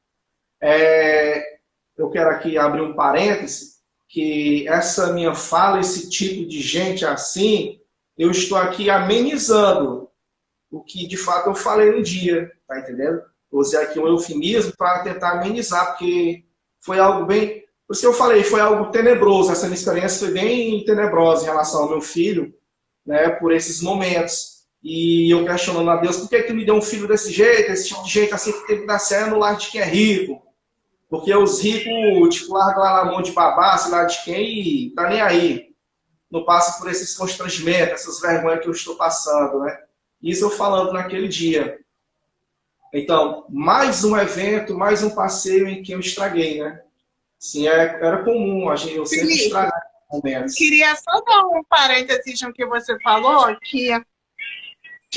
[SPEAKER 2] Eu quero aqui abrir um parêntese, que essa minha fala, esse tipo de gente assim, eu estou aqui amenizando o que de fato eu falei no dia, tá entendendo? Usei aqui um eufemismo para tentar amenizar, porque foi algo bem... Por isso que eu falei, foi algo tenebroso, essa minha experiência foi bem tenebrosa em relação ao meu filho, né, por esses momentos. E eu questionando a Deus, por que me deu um filho desse jeito, esse tipo de gente assim que tem que nascer no lar de quem é rico? Porque os ricos, tipo, largam lá na mão de babá, sei lá de quem, e tá nem aí. Não passa por esses constrangimentos, essas vergonhas que eu estou passando, né? Isso eu falando naquele dia. Então, mais um evento, mais um passeio em que eu estraguei, né? Sim, era comum, eu sempre estragava momentos.
[SPEAKER 1] Queria só dar um parênteses no que você falou, que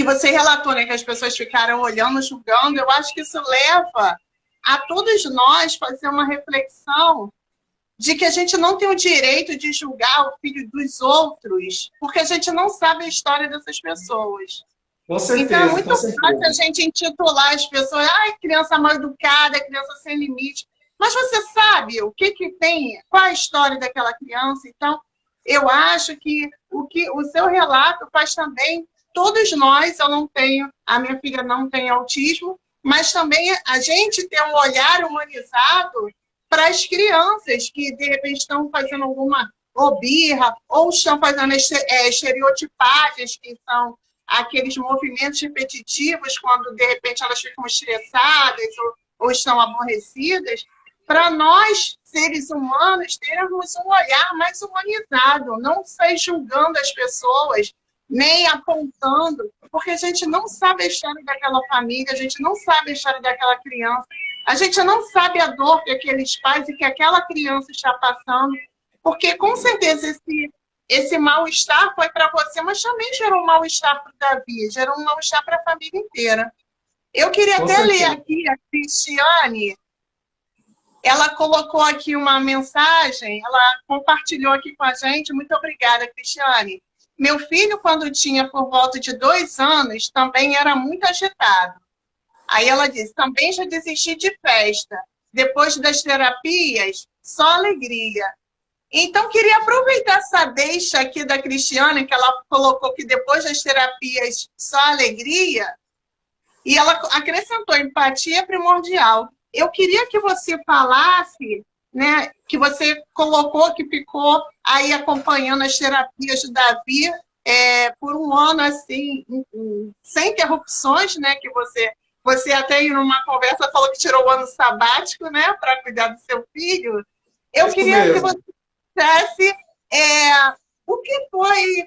[SPEAKER 1] você relatou, né, que as pessoas ficaram olhando, julgando. Eu acho que isso leva a todos nós fazer uma reflexão de que a gente não tem o direito de julgar o filho dos outros, porque a gente não sabe a história dessas pessoas.
[SPEAKER 2] Com certeza,
[SPEAKER 1] então é muito fácil a gente intitular as pessoas, criança mal educada, criança sem limite. Mas você sabe o que tem, qual a história daquela criança? Então, eu acho que o seu relato faz também, todos nós, a minha filha não tem autismo, mas também a gente tem um olhar humanizado para as crianças que, de repente, estão fazendo alguma birra ou estão fazendo estereotipagens, que são aqueles movimentos repetitivos quando, de repente, elas ficam estressadas ou estão aborrecidas, para nós, seres humanos, termos um olhar mais humanizado, não sair julgando as pessoas, nem apontando, porque a gente não sabe a história daquela família, a gente não sabe a história daquela criança, a gente não sabe a dor que aqueles pais e que aquela criança está passando, porque com certeza esse mal-estar foi para você, mas também gerou um mal-estar para o Davi, gerou um mal-estar para a família inteira. Eu queria até ler aqui a Cristiane. Ela colocou aqui uma mensagem, ela compartilhou aqui com a gente. Muito obrigada, Cristiane. Meu filho, quando tinha por volta de 2 anos, também era muito agitado. Aí ela disse, também já desisti de festa. Depois das terapias, só alegria. Então, queria aproveitar essa deixa aqui da Cristiane, que ela colocou que depois das terapias, só alegria. E ela acrescentou, empatia primordial. eu queria que você falasse, né, que você colocou que ficou aí acompanhando as terapias do Davi por um ano, assim, sem interrupções, né, que você até em uma conversa falou que tirou o ano sabático, né, para cuidar do seu filho. Eu
[SPEAKER 2] Isso
[SPEAKER 1] queria que
[SPEAKER 2] mesmo.
[SPEAKER 1] você dissesse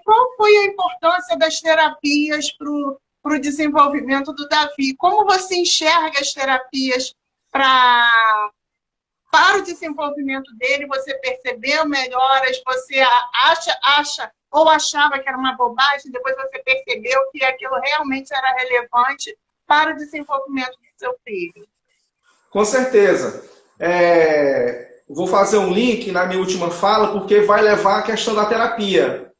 [SPEAKER 1] qual foi a importância das terapias para o desenvolvimento do Davi? Como você enxerga as terapias para o desenvolvimento dele? Você percebeu melhoras? Você acha ou achava que era uma bobagem, depois você percebeu que aquilo realmente era relevante para o desenvolvimento do seu filho?
[SPEAKER 2] Com certeza. Vou fazer um link na minha última fala, porque vai levar à questão da terapia.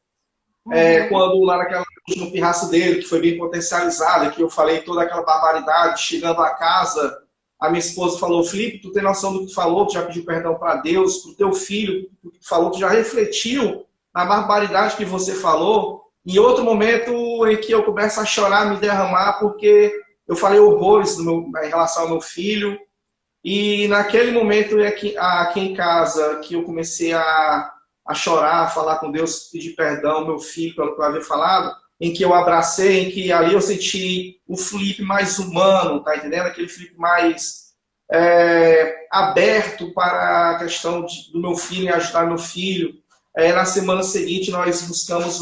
[SPEAKER 2] Quando lá naquela última pirraça dele, que foi bem potencializada, que eu falei toda aquela barbaridade, chegando a casa, a minha esposa falou: Felipe, tu tem noção do que tu falou, tu já pediu perdão para Deus, pro teu filho, o que tu falou, tu já refletiu na barbaridade que você falou. Em outro momento em que eu começo a chorar, me derramar, porque eu falei horrores em relação ao meu filho. E naquele momento aqui em casa, que eu comecei a chorar, a falar com Deus, pedir perdão ao meu filho pelo que eu havia falado, em que eu abracei, em que ali eu senti o Felipe mais humano, tá entendendo? Aquele Felipe mais aberto para a questão do meu filho e ajudar meu filho. Na semana seguinte, nós buscamos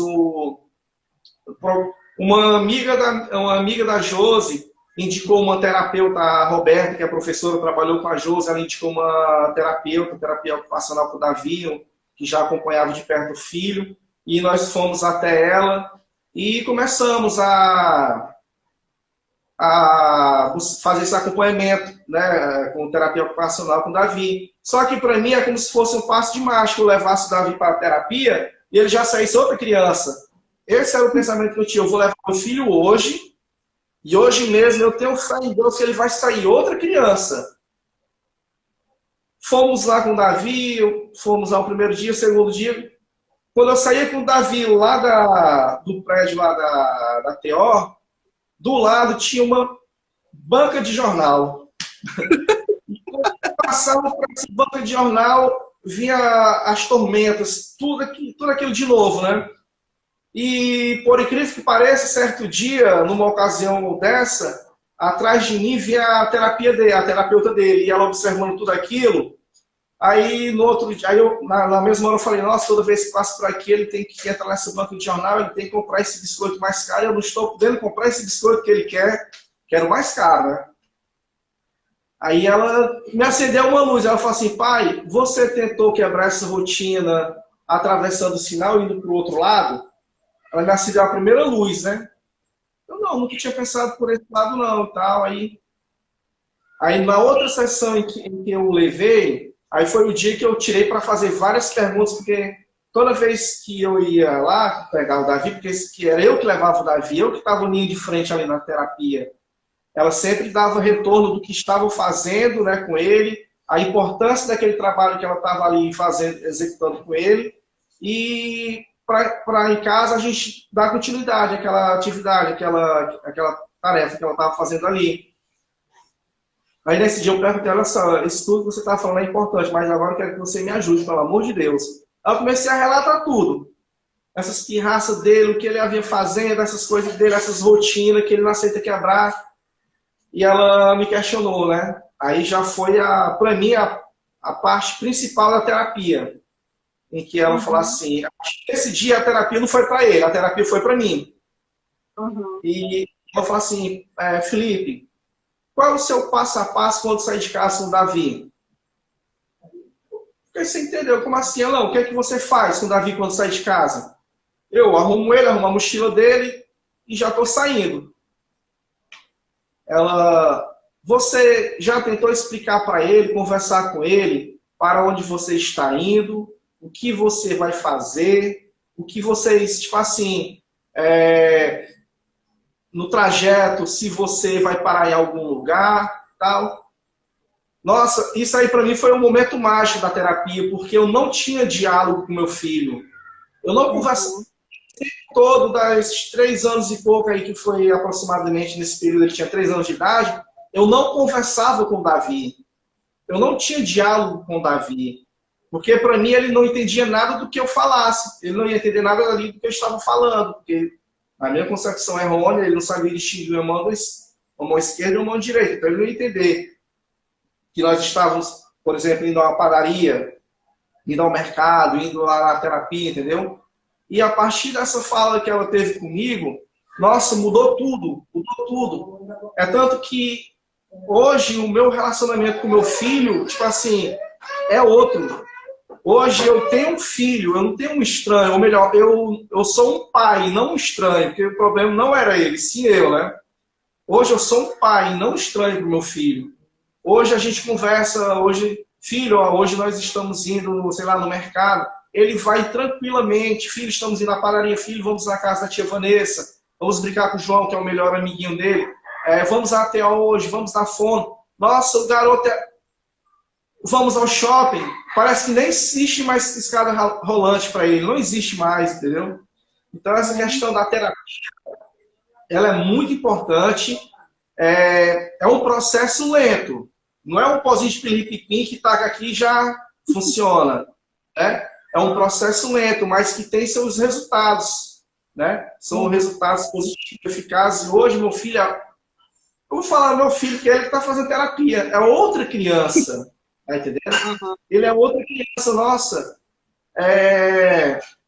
[SPEAKER 2] uma amiga da Josi, indicou uma terapeuta, a Roberta, que é professora, trabalhou com a Josi, ela indicou uma terapia ocupacional para o Davi, que já acompanhava de perto o filho, e nós fomos até ela e começamos a fazer esse acompanhamento, né, com terapia ocupacional com o Davi. Só que para mim é como se fosse um passo de mágica, eu levasse o Davi para a terapia e ele já saísse outra criança. Esse era o pensamento que eu tinha: eu vou levar meu filho hoje, e hoje mesmo eu tenho fé em Deus que ele vai sair outra criança. Fomos lá com o Davi, fomos ao primeiro dia, segundo dia. Quando eu saía com o Davi lá do prédio lá da TO, do lado tinha uma banca de jornal. E quando eu passava por essa banca de jornal, via as tormentas, tudo aquilo de novo, né? E, por incrível que pareça, certo dia, numa ocasião dessa, atrás de mim vinha a terapeuta dele, e ela observando tudo aquilo. Aí, no outro dia, na mesma hora eu falei: nossa, toda vez que passa por aqui, ele tem que entrar nessa banca de jornal, ele tem que comprar esse biscoito mais caro, eu não estou podendo comprar esse biscoito que ele quer, que era o mais caro, né? Aí ela me acendeu uma luz, ela falou assim: pai, você tentou quebrar essa rotina atravessando o sinal e indo para o outro lado? Ela me acendeu a primeira luz, né? Eu nunca tinha pensado por esse lado não, tal. Aí na outra sessão em que eu levei, aí foi o dia que eu tirei para fazer várias perguntas, porque toda vez que eu ia lá pegar o Davi, porque era eu que levava o Davi, eu que estava no linha de frente ali na terapia, ela sempre dava retorno do que estavam fazendo, né, com ele, a importância daquele trabalho que ela estava ali fazendo, executando com ele, e para em casa a gente dar continuidade àquela atividade, aquela tarefa que ela estava fazendo ali. Aí nesse dia eu perguntei: olha só, isso tudo que você está falando é importante, mas agora eu quero que você me ajude, pelo amor de Deus. Aí eu comecei a relatar tudo. Essas pirraças dele, o que ele havia fazendo, essas coisas dele, essas rotinas que ele não aceita quebrar. E ela me questionou, né? Aí já foi, para mim, a parte principal da terapia. Em que ela falou assim: esse dia a terapia não foi para ele, a terapia foi para mim. E ela falou assim: Felipe, qual é o seu passo a passo quando sair de casa com o Davi? Porque você entendeu? Como assim? Não, o que é que você faz com o Davi quando sai de casa? Eu arrumo ele, arrumo a mochila dele e já estou saindo. Você já tentou explicar para ele, conversar com ele, para onde você está indo, o que você vai fazer, o que vocês, tipo assim, no trajeto, se você vai parar em algum lugar, tal. Nossa, isso aí para mim foi um momento mágico da terapia, porque eu não tinha diálogo com meu filho. Eu não conversava todo desses 3 anos e pouco aí, que foi aproximadamente nesse período, ele tinha 3 anos de idade, eu não conversava com o Davi. eu não tinha diálogo com o Davi. Porque, para mim, ele não entendia nada do que eu falasse. Ele não ia entender nada ali do que eu estava falando. Porque, a minha concepção errônea, ele não sabia distinguir a mão esquerda e a mão direita. Então, ele não ia entender que nós estávamos, por exemplo, indo a uma padaria, indo ao mercado, indo lá na terapia, entendeu? E a partir dessa fala que ela teve comigo, nossa, mudou tudo, mudou tudo. É tanto que hoje o meu relacionamento com meu filho, tipo assim, é outro. Hoje eu tenho um filho, eu não tenho um estranho, ou melhor, eu sou um pai, não um estranho, porque o problema não era ele, sim eu, né? Hoje eu sou um pai, não estranho para o meu filho. Hoje a gente conversa, filho, ó, hoje nós estamos indo, sei lá, no mercado. Ele vai tranquilamente, filho, estamos indo na padaria, filho, vamos na casa da tia Vanessa, vamos brincar com o João, que é o melhor amiguinho dele. Vamos até hoje, vamos na fome. Nossa, o garoto Vamos ao shopping, parece que nem existe mais escada rolante para ele, não existe mais, entendeu? Então essa questão da terapia, ela é muito importante, é um processo lento, não é um pozinho de piripipim que taca aqui e já funciona, né? É um processo lento, mas que tem seus resultados, né? São resultados positivos, eficazes. E hoje meu filho, eu vou falar do meu filho que ele está fazendo terapia, é outra criança. Tá entendendo? Uhum. Ele é outra criança, nossa.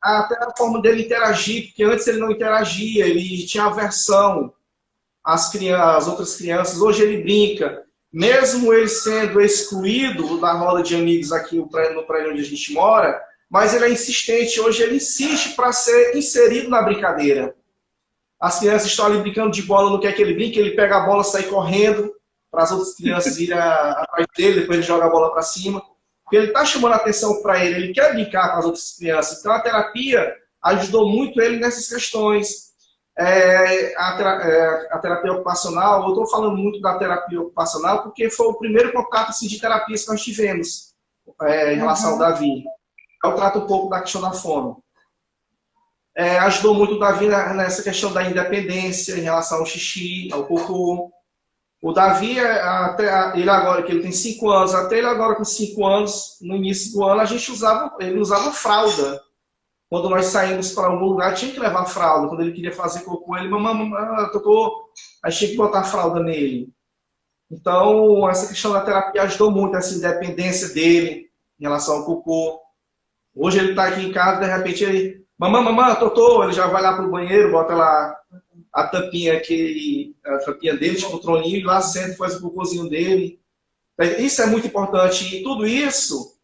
[SPEAKER 2] Até a forma dele interagir, porque antes ele não interagia, ele tinha aversão às outras crianças. Hoje ele brinca. Mesmo ele sendo excluído da roda de amigos aqui no prédio onde a gente mora, mas ele é insistente. Hoje ele insiste para ser inserido na brincadeira. As crianças estão ali brincando de bola, não quer que ele brinque, ele pega a bola, sai correndo para as outras crianças irem atrás dele, depois ele joga a bola para cima. Porque ele está chamando a atenção para ele quer brincar com as outras crianças. Então a terapia ajudou muito ele nessas questões. A terapia ocupacional, eu estou falando muito da terapia ocupacional porque foi o primeiro contato assim, de terapias que nós tivemos em relação ao Davi. Eu trato um pouco da questão da fome. Ajudou muito o Davi nessa questão da independência em relação ao xixi, ao cocô. O Davi, ele agora que ele tem 5 anos, até ele agora com 5 anos, no início do ano, ele usava fralda. Quando nós saímos para algum lugar, tinha que levar fralda. Quando ele queria fazer cocô, ele, mamãe, tocou, aí tinha que botar fralda nele. Então, essa questão da terapia ajudou muito, essa independência dele em relação ao cocô. Hoje ele está aqui em casa, de repente ele, mamãe, totô, ele já vai lá para o banheiro, bota lá a tampinha dele, tipo o troninho, lá senta, faz o cocôzinho dele. Isso é muito importante. E tudo isso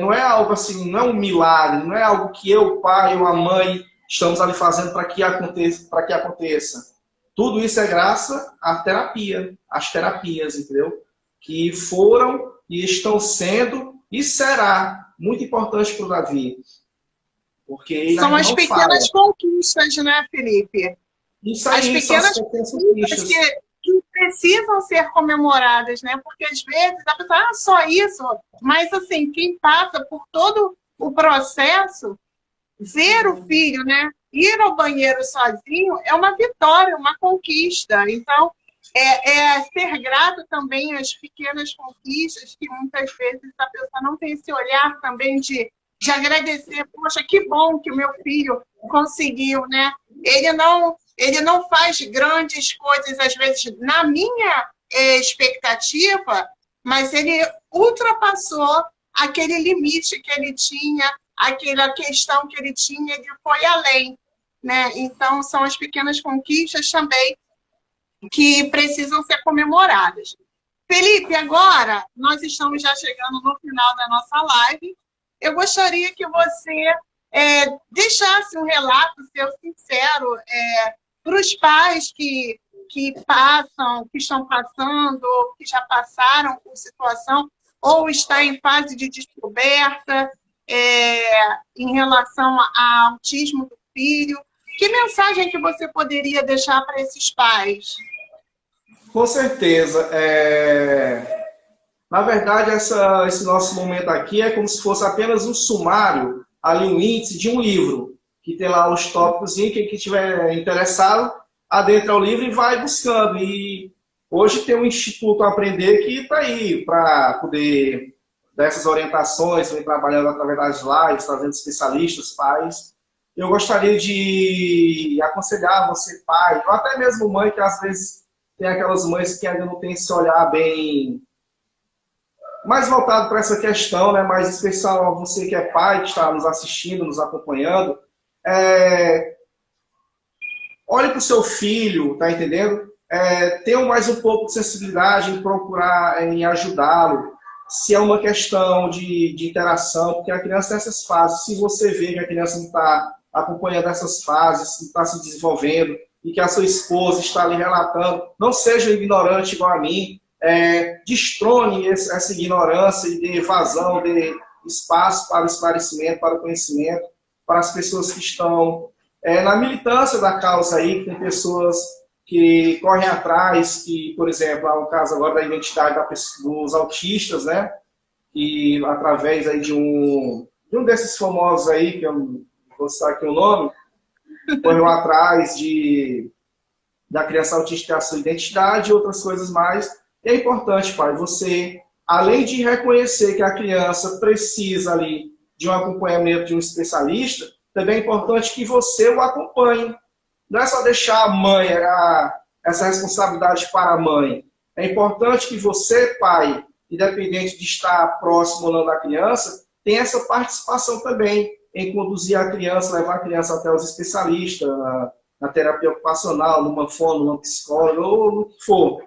[SPEAKER 2] não é algo assim, não é um milagre, não é algo que eu, o pai ou a mãe estamos ali fazendo para que aconteça. Tudo isso é graças à terapia, às terapias, entendeu? Que foram e estão sendo e será muito importante para o Davi. Porque
[SPEAKER 1] são as pequenas conquistas, né, Felipe?
[SPEAKER 2] Isso aí,
[SPEAKER 1] as pequenas conquistas que precisam ser comemoradas, né? Porque às vezes a pessoa, só isso, mas assim, quem passa por todo o processo, ver o filho, né, ir ao banheiro sozinho é uma vitória, uma conquista. Então, ser grato também às pequenas conquistas, que muitas vezes a pessoa não tem esse olhar também de agradecer, poxa, que bom que o meu filho conseguiu, né? Ele não faz grandes coisas, às vezes, na minha expectativa, mas ele ultrapassou aquele limite que ele tinha, aquela questão que ele tinha, ele foi além, né? Então, são as pequenas conquistas também que precisam ser comemoradas. Felipe, agora nós estamos já chegando no final da nossa live. Eu gostaria que você deixasse um relato seu sincero para os pais que estão passando, ou que já passaram por situação, ou está em fase de descoberta em relação ao autismo do filho. Que mensagem que você poderia deixar para esses pais?
[SPEAKER 2] Com certeza. Na verdade, esse nosso momento aqui é como se fosse apenas um sumário, ali um índice de um livro, que tem lá os tópicos, quem estiver interessado, adentra o livro e vai buscando. E Hoje tem um Instituto Aprender que está aí para poder dar essas orientações, vem trabalhando através das lives, trazendo especialistas, pais. Eu gostaria de aconselhar você, pai, ou até mesmo mãe, que às vezes tem aquelas mães que ainda não tem esse olhar bem mais voltado para essa questão, né? Mais especial a você que é pai, que está nos assistindo, nos acompanhando. Olhe para o seu filho, tá entendendo? Tenha mais um pouco de sensibilidade em procurar em ajudá-lo. Se é uma questão de interação, porque a criança tem essas fases. Se você vê que a criança não está acompanhando essas fases, não está se desenvolvendo, e que a sua esposa está ali relatando, não seja ignorante igual a mim, destrone essa ignorância e dê vazão, dê espaço para o esclarecimento, para o conhecimento, para as pessoas que estão na militância da causa aí, que tem pessoas que correm atrás, que, por exemplo, há um caso agora da identidade dos autistas, né? Que através aí de um desses famosos aí, que eu não vou citar aqui o nome, correu atrás da criança autista ter a sua identidade e outras coisas mais. E é importante, pai, você, além de reconhecer que a criança precisa ali de um acompanhamento de um especialista, também é importante que você o acompanhe. Não é só deixar a mãe, essa responsabilidade para a mãe. É importante que você, pai, independente de estar próximo ou não da criança, tenha essa participação também em conduzir a criança, levar a criança até os especialistas, na terapia ocupacional, numa fono, numa psicóloga, ou no que for.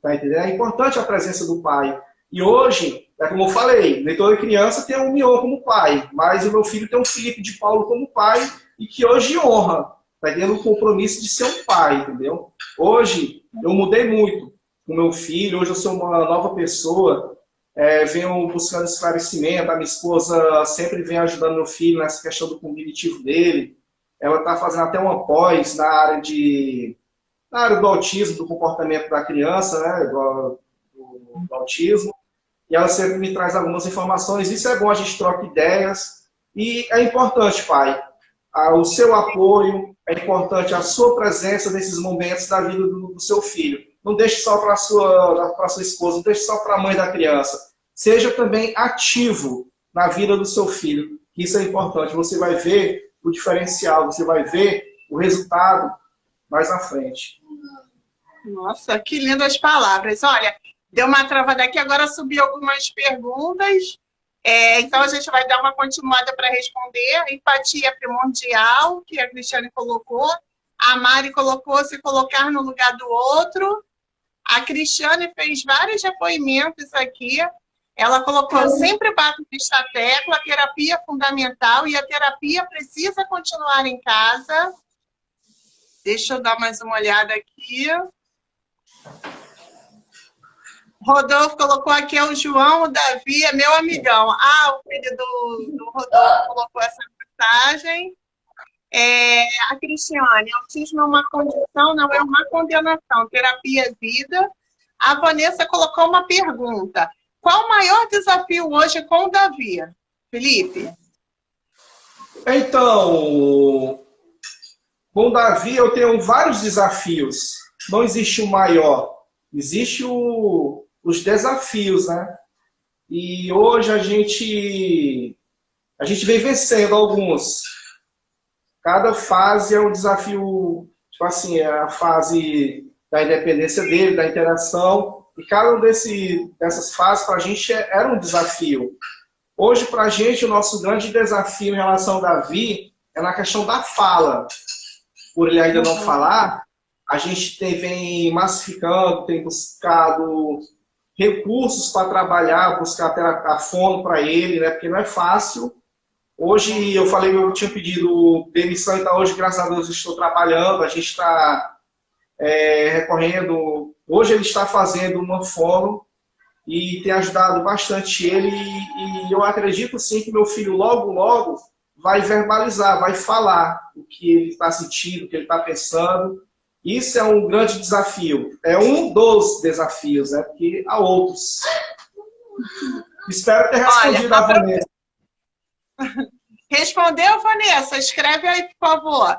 [SPEAKER 2] Tá entendendo? É importante a presença do pai. E hoje, como eu falei, nem toda criança tem um Mion como pai, mas o meu filho tem um Felipe de Paulo como pai, e que hoje honra, tá tendo o compromisso de ser um pai, entendeu? Hoje, eu mudei muito com meu filho, hoje eu sou uma nova pessoa, venho buscando esclarecimento, a minha esposa sempre vem ajudando meu filho nessa questão do cognitivo dele, ela está fazendo até uma pós na área do autismo, do comportamento da criança, né, do autismo, e ela sempre me traz algumas informações. Isso é bom, a gente troca ideias, e é importante, pai, o seu apoio, é importante a sua presença nesses momentos da vida do seu filho. Não deixe só para a sua esposa, não deixe só para a mãe da criança. Seja também ativo na vida do seu filho, que isso é importante. Você vai ver o diferencial, você vai ver o resultado mais à frente.
[SPEAKER 1] Nossa, que lindas palavras. Olha, deu uma travada aqui, agora subiu algumas perguntas. Então, a gente vai dar uma continuada para responder. Empatia primordial, que a Cristiane colocou. A Mari colocou se colocar no lugar do outro. A Cristiane fez vários depoimentos aqui. Ela colocou, sempre bato nesta tecla, a terapia é fundamental e a terapia precisa continuar em casa. Deixa eu dar mais uma olhada aqui. Rodolfo colocou aqui, é o João, o Davi é meu amigão. O filho do Rodolfo colocou essa mensagem. A Cristiane, autismo é uma condição, não é uma condenação. Terapia é vida. A Vanessa colocou uma pergunta. Qual o maior desafio hoje com o Davi? Felipe?
[SPEAKER 2] Então, com o Davi eu tenho vários desafios. Não existe o maior. Existe os desafios, né? E hoje a gente vem vencendo alguns. Cada fase é um desafio, tipo assim, é a fase da independência dele, da interação. E cada um dessas fases para a gente era um desafio. Hoje, para a gente, o nosso grande desafio em relação ao Davi é na questão da fala. Por ele ainda não falar, a gente vem massificando, tem buscado recursos para trabalhar, buscar a fono para ele, né? Porque não é fácil. Hoje, eu falei que eu tinha pedido demissão, então hoje, graças a Deus, eu estou trabalhando, a gente está recorrendo. Hoje ele está fazendo uma fono e tem ajudado bastante ele, e eu acredito sim que meu filho logo, logo vai verbalizar, vai falar o que ele está sentindo, o que ele está pensando. Isso é um grande desafio. É um dos desafios, né? Porque há outros. Espero ter respondido a Vanessa.
[SPEAKER 1] Respondeu, Vanessa? Escreve aí, por favor.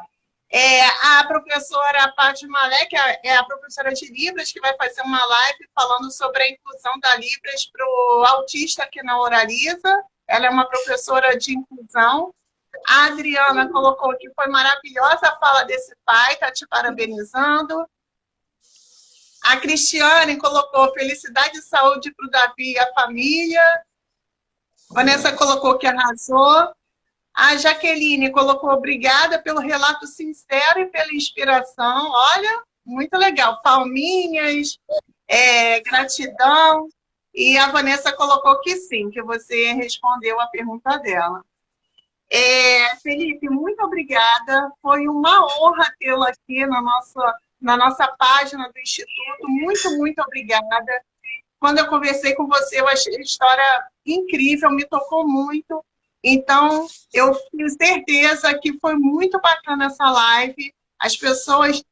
[SPEAKER 1] A professora Paty Malek é a professora de Libras, que vai fazer uma live falando sobre a inclusão da Libras para o autista aqui na Oraliza. Ela é uma professora de inclusão. A Adriana colocou que foi maravilhosa a fala desse pai, está te parabenizando. A Cristiane colocou felicidade e saúde para o Davi e a família. A Vanessa colocou que arrasou. A Jaqueline colocou obrigada pelo relato sincero e pela inspiração. Olha, muito legal. Palminhas, gratidão. E a Vanessa colocou que sim, que você respondeu a pergunta dela. Felipe, muito obrigada. Foi uma honra tê-lo aqui na nossa página do Instituto. Muito, muito obrigada. Quando eu conversei com você, eu achei a história incrível, me tocou muito. Então, eu tenho certeza que foi muito bacana essa live. As pessoas,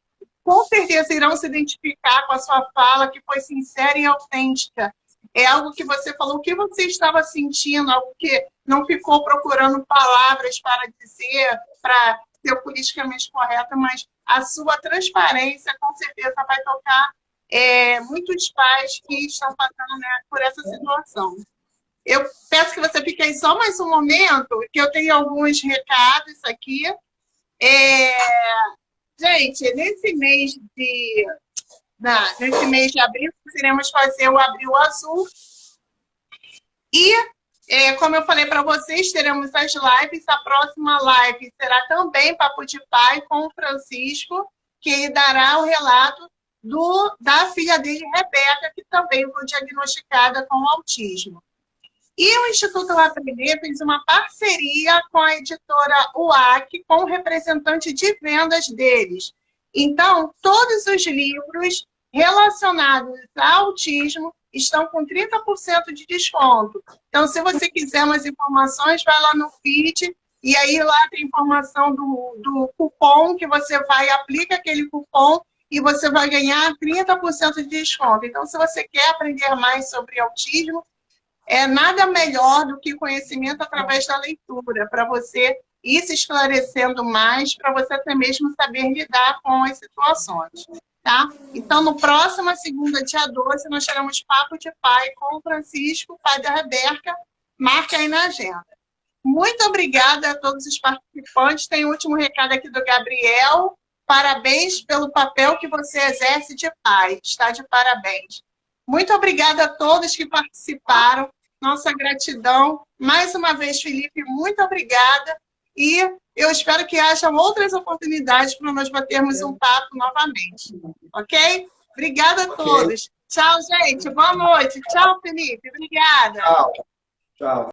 [SPEAKER 1] com certeza, irão se identificar com a sua fala, que foi sincera e autêntica. É algo que você falou, o que você estava sentindo, algo que não ficou procurando palavras para dizer, para ser politicamente correta, mas a sua transparência, com certeza, vai tocar muitos pais que estão passando, né, por essa situação. Eu peço que você fique aí só mais um momento, que eu tenho alguns recados aqui. Gente, nesse mês de abril, nós iremos fazer o Abril Azul. E, como eu falei para vocês, teremos as lives. A próxima live será também Papo de Pai com o Francisco, que dará o relato da filha dele, Rebeca, que também foi diagnosticada com autismo. E o Instituto Aprender fez uma parceria com a editora UAC, com o representante de vendas deles. Então, todos os livros relacionados ao autismo estão com 30% de desconto. Então, se você quiser mais informações, vai lá no feed, e aí lá tem informação do cupom, que você aplica aquele cupom, e você vai ganhar 30% de desconto. Então, se você quer aprender mais sobre autismo, nada melhor do que conhecimento através da leitura, para você ir se esclarecendo mais, para você até mesmo saber lidar com as situações. Tá? Então, no próximo segunda, dia 12, nós teremos Papo de Pai com o Francisco, pai da Rebeca. Marque aí na agenda. Muito obrigada a todos os participantes. Tem o último recado aqui do Gabriel. Parabéns pelo papel que você exerce de pai. Está de parabéns. Muito obrigada a todos que participaram. Nossa gratidão. Mais uma vez, Felipe, muito obrigada. E eu espero que hajam outras oportunidades para nós batermos um papo novamente. Ok? Obrigada a todos. Tchau, gente. Boa noite. Tchau, Felipe. Obrigada.
[SPEAKER 2] Tchau. Tchau.